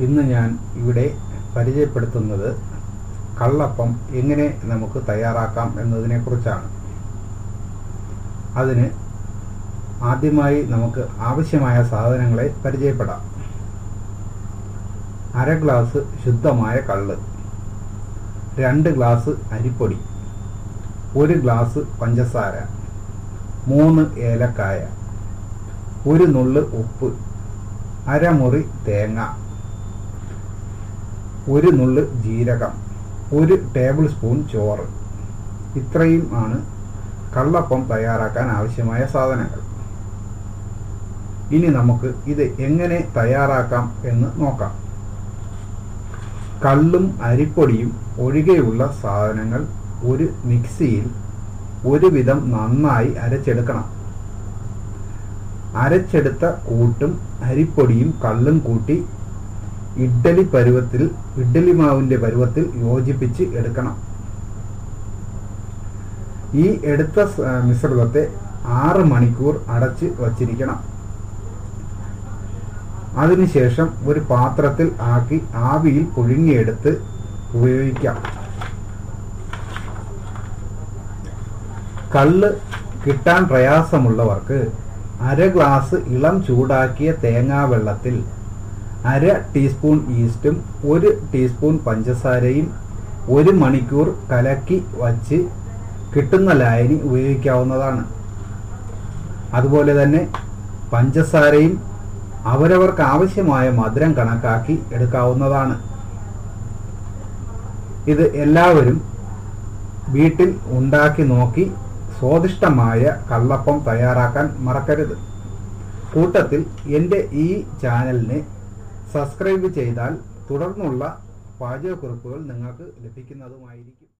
ഇന്ന് ഞാൻ ഇവിടെ പരിചയപ്പെടുത്തുന്നത് കള്ളപ്പം എങ്ങനെ നമുക്ക് തയ്യാറാക്കാം എന്നതിനെക്കുറിച്ചാണ്. അതിന് ആദ്യമായി നമുക്ക് ആവശ്യമായ സാധനങ്ങളെ പരിചയപ്പെടാം. അര ഗ്ലാസ് ശുദ്ധമായ കള്ള്, 2 ഗ്ലാസ് അരിപ്പൊടി, 1 ഗ്ലാസ് പഞ്ചസാര, 3 ഏലക്കായ, 1 നുള്ള് ഉപ്പ്, അരമുറി തേങ്ങ, 1 നുള്ള് ജീരകം, 1 ടേബിൾ സ്പൂൺ ചോറ്. ഇത്രയും ആണ് കള്ളപ്പം തയ്യാറാക്കാൻ ആവശ്യമായ സാധനങ്ങൾ. ഇനി നമുക്ക് ഇത് എങ്ങനെ തയ്യാറാക്കാം എന്ന് നോക്കാം. കള്ളും അരിപ്പൊടിയും ഒഴികെയുള്ള സാധനങ്ങൾ ഒരു മിക്സിയിൽ ഒരുവിധം നന്നായി അരച്ചെടുക്കണം. അരച്ചെടുത്ത കൂട്ടും അരിപ്പൊടിയും കള്ളും കൂട്ടി ഇഡ്ഡലി മാവിന്റെ പരുവത്തിൽ യോജിപ്പിച്ച് എടുക്കണം. ഈ എടുത്ത മിശ്രിതത്തെ 6 മണിക്കൂർ അടച്ച് വച്ചിരിക്കണം. അതിനുശേഷം ഒരു പാത്രത്തിൽ ആക്കി ആവിയിൽ പുഴുങ്ങിയെടുത്ത് ഉപയോഗിക്കാം. കള്ള് കിട്ടാൻ പ്രയാസമുള്ളവർക്ക് 1/2 ഗ്ലാസ് ഇളം ചൂടാക്കിയ തേങ്ങാവെള്ളത്തിൽ 1/2 ടീസ്പൂൺ ഈസ്റ്റും 1 ടീസ്പൂൺ പഞ്ചസാരയും 1 മണിക്കൂർ കലക്കി വച്ച് കിട്ടുന്ന ലായനി ഉപയോഗിക്കാവുന്നതാണ്. അതുപോലെ തന്നെ പഞ്ചസാരയും അവരവർക്ക് ആവശ്യമായ മധുരം കണക്കാക്കി എടുക്കാവുന്നതാണ്. ഇത് എല്ലാവരും വീട്ടിൽ ഉണ്ടാക്കി നോക്കി സ്വാദിഷ്ടമായ കള്ളപ്പം തയ്യാറാക്കാൻ മറക്കരുത്. കൂട്ടത്തിൽ എൻ്റെ ഈ ചാനലിനെ സബ്സ്ക്രൈബ് ചെയ്താൽ തുടർന്നുള്ള പാചകക്കുറിപ്പുകൾ നിങ്ങൾക്ക് ലഭിക്കുന്നതുമായിരിക്കും.